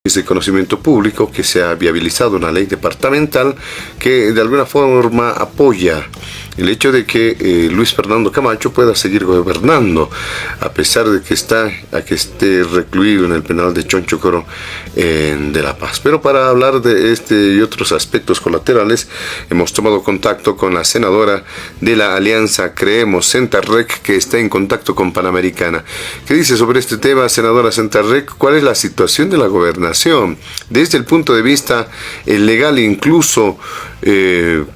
Es de conocimiento público que se ha viabilizado una ley departamental que de alguna forma apoya el hecho de que Luis Fernando Camacho pueda seguir gobernando, a pesar de que esté recluido en el penal de Chonchocoro de La Paz. Pero para hablar de este y otros aspectos colaterales, hemos tomado contacto con la senadora de la Alianza Creemos, Sentarrec, que está en contacto con Panamericana. ¿Qué dice sobre este tema, senadora Sentarrec? ¿Cuál es la situación de la gobernación desde el punto de vista legal, incluso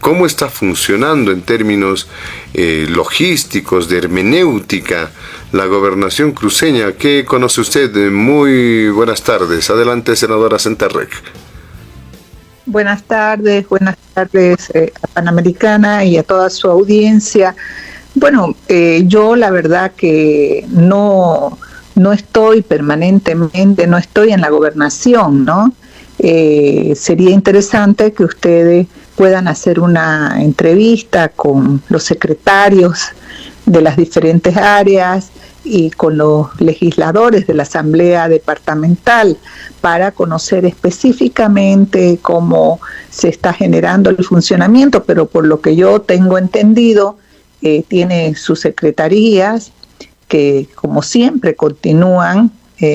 cómo está funcionando en términos logísticos, de hermenéutica, la gobernación cruceña? ¿Qué conoce usted? Muy buenas tardes. Adelante, senadora Sentarrec. Buenas tardes a Panamericana y a toda su audiencia. Bueno, yo la verdad que no estoy permanentemente, no estoy en la gobernación, ¿no? Sería interesante que ustedes puedan hacer una entrevista con los secretarios de las diferentes áreas y con los legisladores de la Asamblea Departamental para conocer específicamente cómo se está generando el funcionamiento, pero por lo que yo tengo entendido, tiene sus secretarías que, como siempre, continúan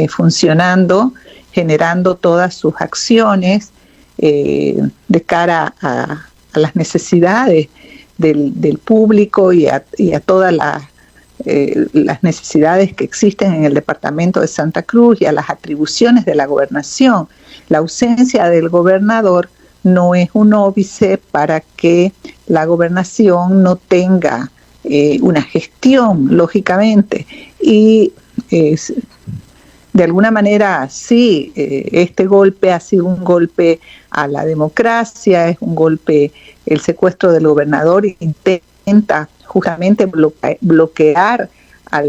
funcionando, generando todas sus acciones de cara a las necesidades del público y a todas las necesidades que existen en el departamento de Santa Cruz y a las atribuciones de la gobernación. La ausencia del gobernador no es un óbice para que la gobernación no tenga una gestión, lógicamente, y de alguna manera sí, este golpe ha sido un golpe a la democracia, es un golpe, el secuestro del gobernador intenta justamente bloquear a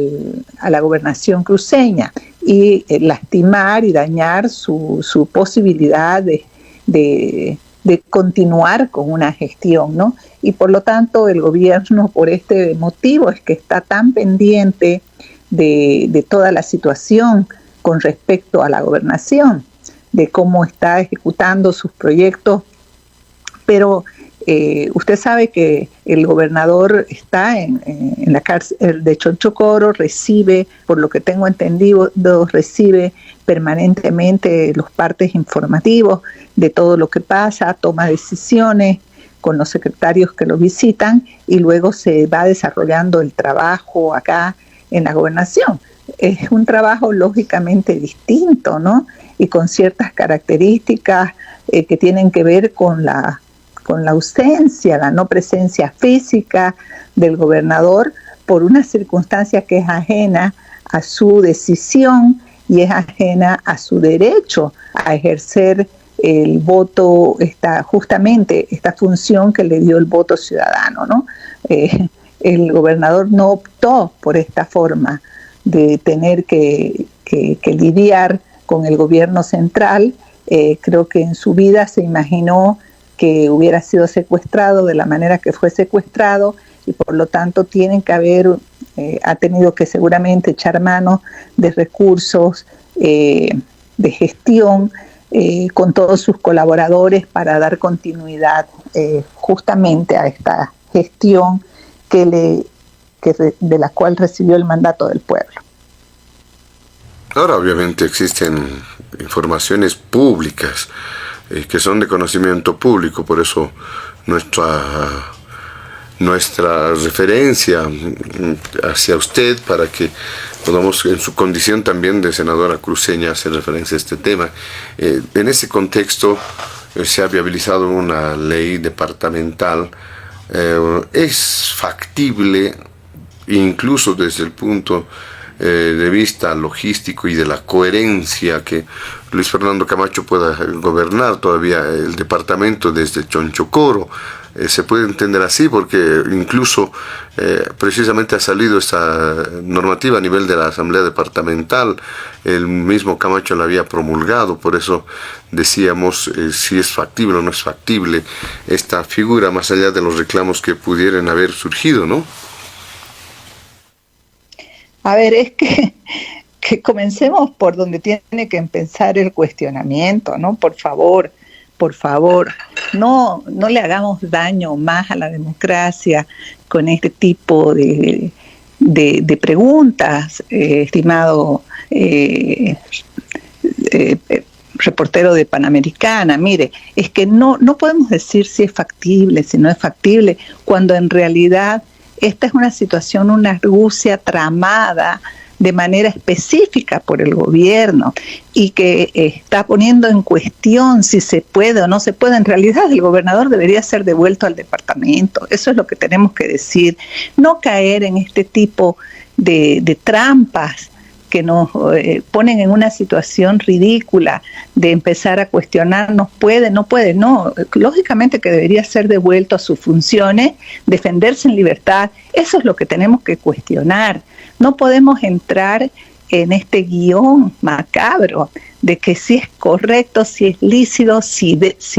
la gobernación cruceña y lastimar y dañar su posibilidad de continuar con una gestión, ¿no? Y por lo tanto el gobierno, por este motivo, es que está tan pendiente de toda la situación con respecto a la gobernación, de cómo está ejecutando sus proyectos, pero usted sabe que el gobernador está en la cárcel de Chonchocoro, recibe, por lo que tengo entendido, recibe permanentemente los partes informativos de todo lo que pasa, toma decisiones con los secretarios que lo visitan y luego se va desarrollando el trabajo acá en la gobernación. Es un trabajo lógicamente distinto, ¿no? Y con ciertas características que tienen que ver con la ausencia, la no presencia física del gobernador por una circunstancia que es ajena a su decisión y es ajena a su derecho a ejercer el voto, justamente esta función que le dio el voto ciudadano, ¿no? El gobernador no optó por esta forma de tener que lidiar con el gobierno central. Creo que en su vida se imaginó que hubiera sido secuestrado de la manera que fue secuestrado y por lo tanto ha tenido que seguramente echar mano de recursos de gestión con todos sus colaboradores para dar continuidad justamente a esta gestión de la cual recibió el mandato del pueblo. Ahora obviamente existen informaciones públicas que son de conocimiento público, por eso nuestra referencia hacia usted para que podamos, en su condición también de senadora cruceña, hacer referencia a este tema. En ese contexto se ha viabilizado una ley departamental. Es factible, incluso desde el punto de vista logístico y de la coherencia, que Luis Fernando Camacho pueda gobernar todavía el departamento desde Chonchocoro. Se puede entender así porque incluso precisamente ha salido esta normativa a nivel de la Asamblea Departamental, el mismo Camacho la había promulgado, por eso decíamos si es factible o no es factible esta figura, más allá de los reclamos que pudieran haber surgido, ¿no? A ver, es que que comencemos por donde tiene que empezar el cuestionamiento, ¿no? Por favor, no le hagamos daño más a la democracia con este tipo de preguntas, estimado reportero de Panamericana. Mire, es que no podemos decir si es factible, si no es factible, cuando en realidad esta es una situación, una argucia tramada de manera específica por el gobierno y que está poniendo en cuestión si se puede o no se puede. En realidad el gobernador debería ser devuelto al departamento. Eso es lo que tenemos que decir. No caer en este tipo de trampas que nos ponen en una situación ridícula de empezar a cuestionarnos, puede, no puede, no, lógicamente que debería ser devuelto a sus funciones, defenderse en libertad. Eso es lo que tenemos que cuestionar. No podemos entrar en este guión macabro de que si es correcto, si es lícito, si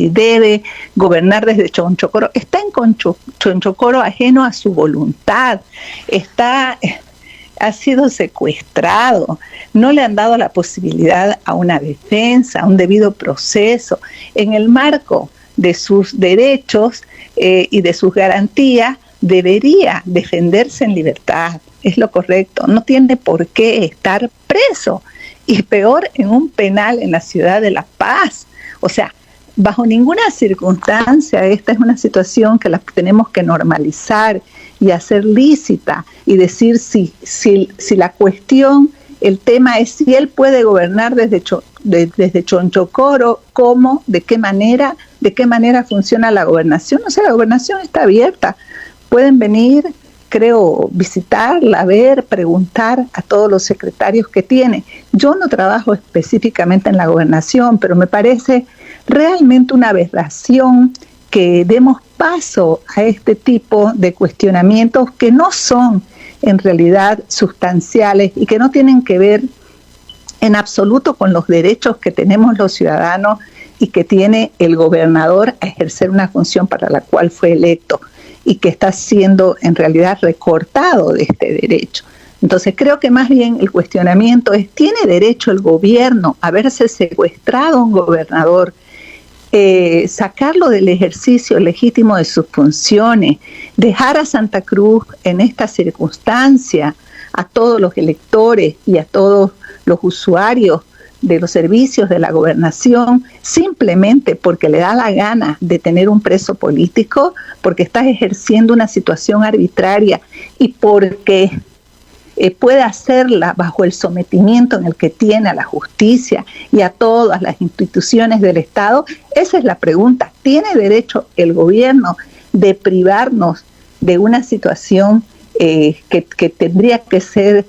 debe gobernar desde Chonchocoro. Está en Chonchocoro ajeno a su voluntad, ha sido secuestrado, no le han dado la posibilidad a una defensa, a un debido proceso, en el marco de sus derechos y de sus garantías. Debería defenderse en libertad, es lo correcto, no tiene por qué estar preso, y peor en un penal en la ciudad de La Paz. O sea, bajo ninguna circunstancia esta es una situación que la tenemos que normalizar y hacer lícita y decir si la cuestión, el tema es si él puede gobernar desde Chonchocoro, cómo, de qué manera funciona la gobernación. O sea, la gobernación está abierta. Pueden venir, creo, visitarla, ver, preguntar a todos los secretarios que tiene. Yo no trabajo específicamente en la gobernación, pero me parece realmente una aberración que demos paso a este tipo de cuestionamientos que no son en realidad sustanciales y que no tienen que ver en absoluto con los derechos que tenemos los ciudadanos y que tiene el gobernador a ejercer una función para la cual fue electo, y que está siendo en realidad recortado de este derecho. Entonces creo que más bien el cuestionamiento es, ¿tiene derecho el gobierno a verse secuestrado a un gobernador, sacarlo del ejercicio legítimo de sus funciones, dejar a Santa Cruz en esta circunstancia, a todos los electores y a todos los usuarios de los servicios de la gobernación, simplemente porque le da la gana de tener un preso político, porque está ejerciendo una situación arbitraria y porque puede hacerla bajo el sometimiento en el que tiene a la justicia y a todas las instituciones del Estado? Esa es la pregunta. ¿Tiene derecho el gobierno de privarnos de una situación que tendría que ser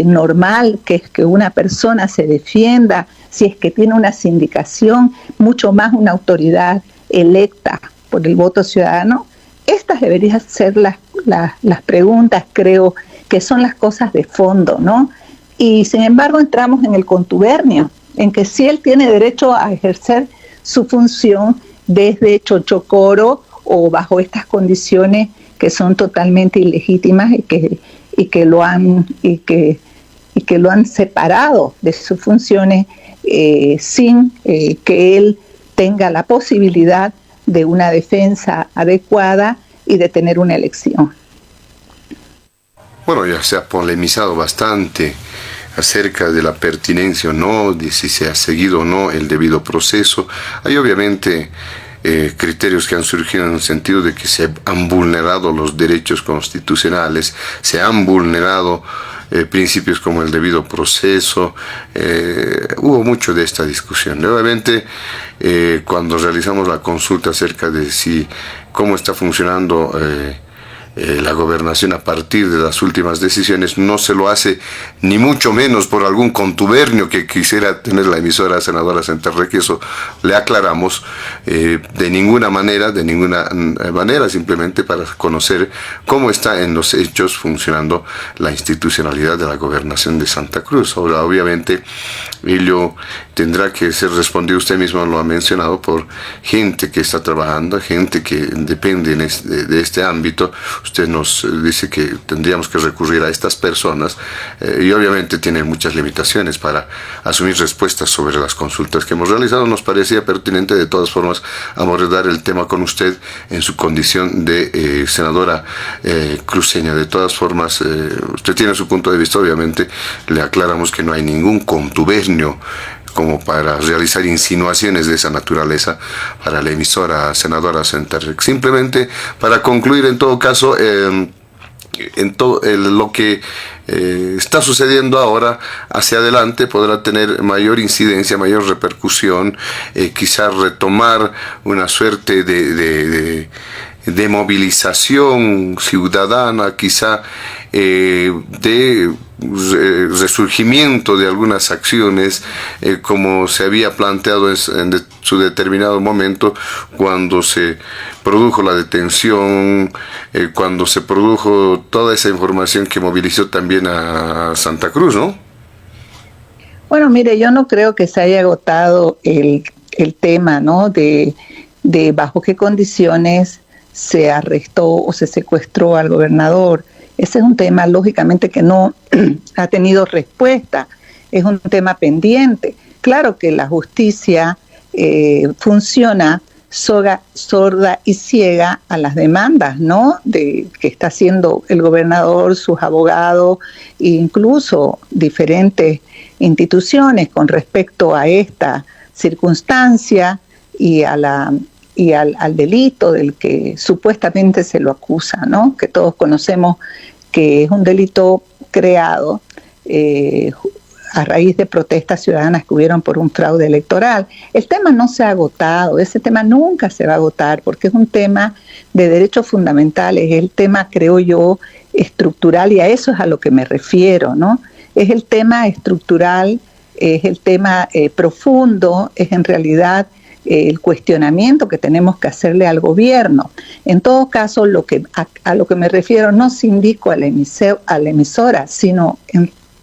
normal, que es que una persona se defienda, si es que tiene una sindicación, mucho más una autoridad electa por el voto ciudadano? Estas deberían ser las preguntas, creo, que son las cosas de fondo, ¿no? Y sin embargo entramos en el contubernio, en que si él tiene derecho a ejercer su función desde Chonchocoro o bajo estas condiciones que son totalmente ilegítimas y que lo han separado de sus funciones sin que él tenga la posibilidad de una defensa adecuada y de tener una elección. Bueno, ya se ha polemizado bastante acerca de la pertinencia o no, de si se ha seguido o no el debido proceso. Hay obviamente criterios que han surgido en el sentido de que se han vulnerado los derechos constitucionales, se han vulnerado principios como el debido proceso. Hubo mucho de esta discusión. Obviamente, cuando realizamos la consulta acerca de cómo está funcionando la gobernación a partir de las últimas decisiones, no se lo hace ni mucho menos por algún contubernio que quisiera tener la emisora senadora Centerrey, eso le aclaramos, de ninguna manera, simplemente para conocer cómo está en los hechos funcionando la institucionalidad de la gobernación de Santa Cruz. Ahora, obviamente, ello tendrá que ser respondido, usted mismo lo ha mencionado, por gente que está trabajando, gente que depende de este ámbito. usted nos dice que tendríamos que recurrir a estas personas y obviamente tiene muchas limitaciones para asumir respuestas sobre las consultas que hemos realizado. Nos parecía pertinente de todas formas abordar el tema con usted en su condición de senadora cruceña. De todas formas, usted tiene su punto de vista, obviamente le aclaramos que no hay ningún contubernio como para realizar insinuaciones de esa naturaleza para la emisora senadora Centerrec. Simplemente para concluir, en todo caso, en todo lo que está sucediendo ahora hacia adelante podrá tener mayor incidencia, mayor repercusión, quizás retomar una suerte de movilización ciudadana, quizá de resurgimiento de algunas acciones como se había planteado en su determinado momento cuando se produjo la detención, cuando se produjo toda esa información que movilizó también a Santa Cruz, ¿no? Bueno, mire, yo no creo que se haya agotado el tema, ¿no? De bajo qué condiciones se arrestó o se secuestró al gobernador. Ese es un tema, lógicamente, que no ha tenido respuesta. Es un tema pendiente. Claro que la justicia funciona sorda y ciega a las demandas, ¿no? Que está haciendo el gobernador, sus abogados e incluso diferentes instituciones con respecto a esta circunstancia y al delito del que supuestamente se lo acusa, ¿no? Que todos conocemos que es un delito creado a raíz de protestas ciudadanas que hubieron por un fraude electoral. El tema no se ha agotado, ese tema nunca se va a agotar porque es un tema de derechos fundamentales, es el tema, creo yo, estructural, y a eso es a lo que me refiero, ¿no? Es el tema estructural, es el tema profundo, es en realidad el cuestionamiento que tenemos que hacerle al gobierno. En todo caso, a lo que me refiero no se indico a la emisora, sino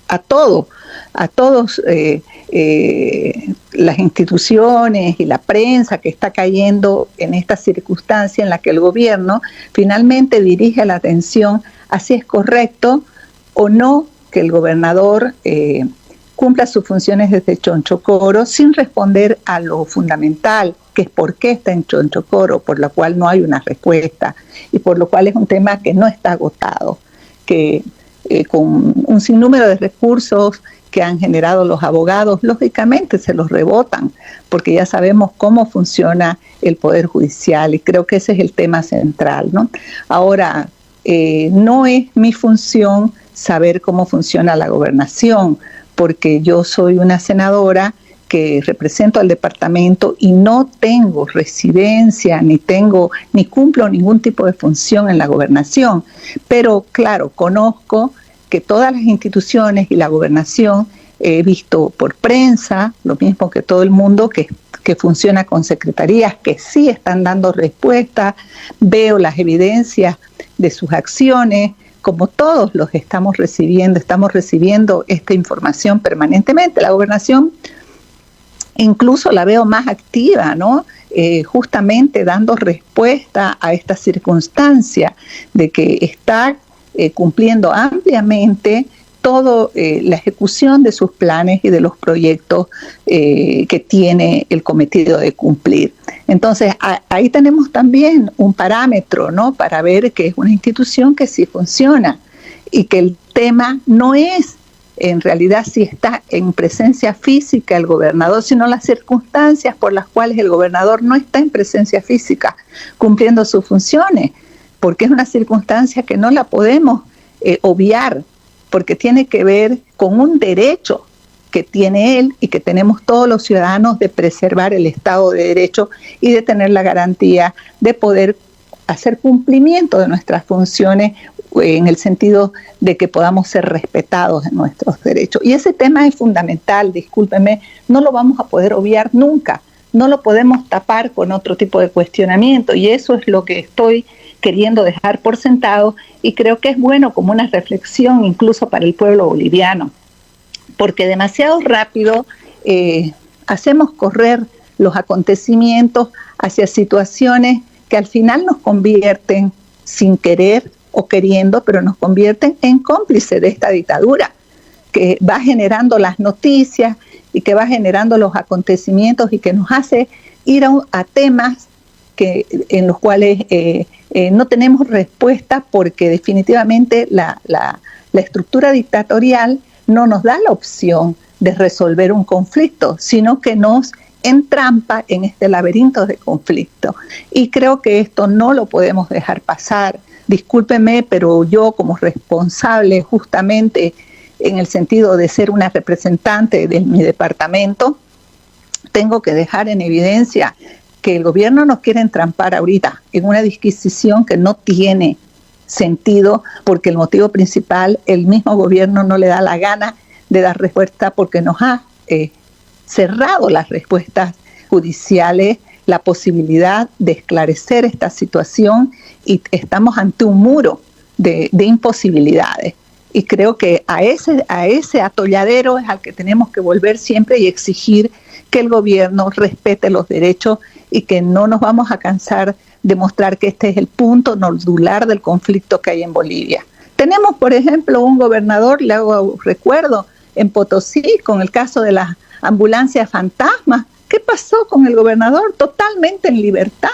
a todos las instituciones y la prensa que está cayendo en esta circunstancia en la que el gobierno finalmente dirige la atención a si es correcto o no que el gobernador cumpla sus funciones desde Chonchocoro sin responder a lo fundamental, que es por qué está en Chonchocoro, por lo cual no hay una respuesta y por lo cual es un tema que no está agotado, que con un sinnúmero de recursos que han generado los abogados, lógicamente se los rebotan, porque ya sabemos cómo funciona el Poder Judicial y creo que ese es el tema central, ¿no? Ahora, no es mi función saber cómo funciona la gobernación, porque yo soy una senadora que represento al departamento y no tengo residencia, ni cumplo ningún tipo de función en la gobernación. Pero claro, conozco que todas las instituciones y la gobernación, he visto por prensa, lo mismo que todo el mundo, que funciona con secretarías que sí están dando respuesta, veo las evidencias de sus acciones, como todos los estamos recibiendo esta información permanentemente. La gobernación incluso la veo más activa, ¿no? Justamente dando respuesta a esta circunstancia de que está cumpliendo ampliamente toda la ejecución de sus planes y de los proyectos que tiene el cometido de cumplir. Entonces, ahí tenemos también un parámetro, ¿no? Para ver que es una institución que sí funciona y que el tema no es en realidad si está en presencia física el gobernador, sino las circunstancias por las cuales el gobernador no está en presencia física cumpliendo sus funciones, porque es una circunstancia que no la podemos obviar, porque tiene que ver con un derecho que tiene él y que tenemos todos los ciudadanos de preservar el Estado de Derecho y de tener la garantía de poder hacer cumplimiento de nuestras funciones en el sentido de que podamos ser respetados en nuestros derechos. Y ese tema es fundamental, discúlpeme, no lo vamos a poder obviar nunca, no lo podemos tapar con otro tipo de cuestionamiento, y eso es lo que estoy queriendo dejar por sentado, y creo que es bueno como una reflexión incluso para el pueblo boliviano, porque demasiado rápido hacemos correr los acontecimientos hacia situaciones que al final nos convierten sin querer o queriendo, pero nos convierten en cómplices de esta dictadura, que va generando las noticias y que va generando los acontecimientos y que nos hace ir a temas en los cuales no tenemos respuesta, porque definitivamente la estructura dictatorial no nos da la opción de resolver un conflicto, sino que nos entrampa en este laberinto de conflicto. Y creo que esto no lo podemos dejar pasar. Discúlpeme, pero yo como responsable, justamente en el sentido de ser una representante de mi departamento, tengo que dejar en evidencia que el gobierno nos quiere entrampar ahorita en una disquisición que no tiene sentido, porque el motivo principal, el mismo gobierno no le da la gana de dar respuesta, porque nos ha cerrado las respuestas judiciales, la posibilidad de esclarecer esta situación, y estamos ante un muro de imposibilidades. Y creo que a ese atolladero es al que tenemos que volver siempre y exigir que el gobierno respete los derechos, y que no nos vamos a cansar de mostrar que este es el punto nodular del conflicto que hay en Bolivia. Tenemos, por ejemplo, un gobernador, le hago recuerdo, en Potosí, con el caso de las ambulancias fantasmas. ¿Qué pasó con el gobernador? Totalmente en libertad.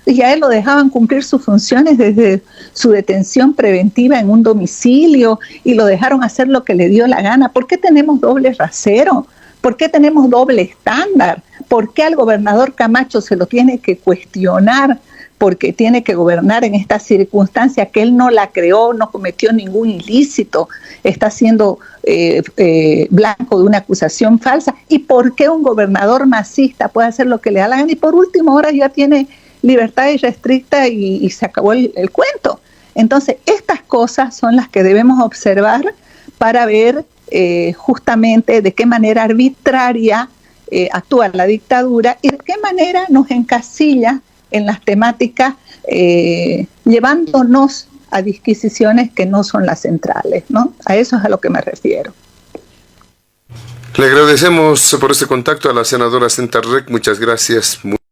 Y a él lo dejaban cumplir sus funciones desde su detención preventiva en un domicilio, y lo dejaron hacer lo que le dio la gana. ¿Por qué tenemos doble rasero? ¿Por qué tenemos doble estándar? ¿Por qué al gobernador Camacho se lo tiene que cuestionar porque tiene que gobernar en esta circunstancia que él no la creó, no cometió ningún ilícito, está siendo blanco de una acusación falsa? ¿Y por qué un gobernador masista puede hacer lo que le da la gana y por último ahora ya tiene libertad irrestricta y se acabó el cuento? Entonces, estas cosas son las que debemos observar para ver justamente de qué manera arbitraria actúa la dictadura y de qué manera nos encasilla en las temáticas, llevándonos a disquisiciones que no son las centrales, ¿no? A eso es a lo que me refiero. Le agradecemos por este contacto a la senadora Zentarrec. Muchas gracias.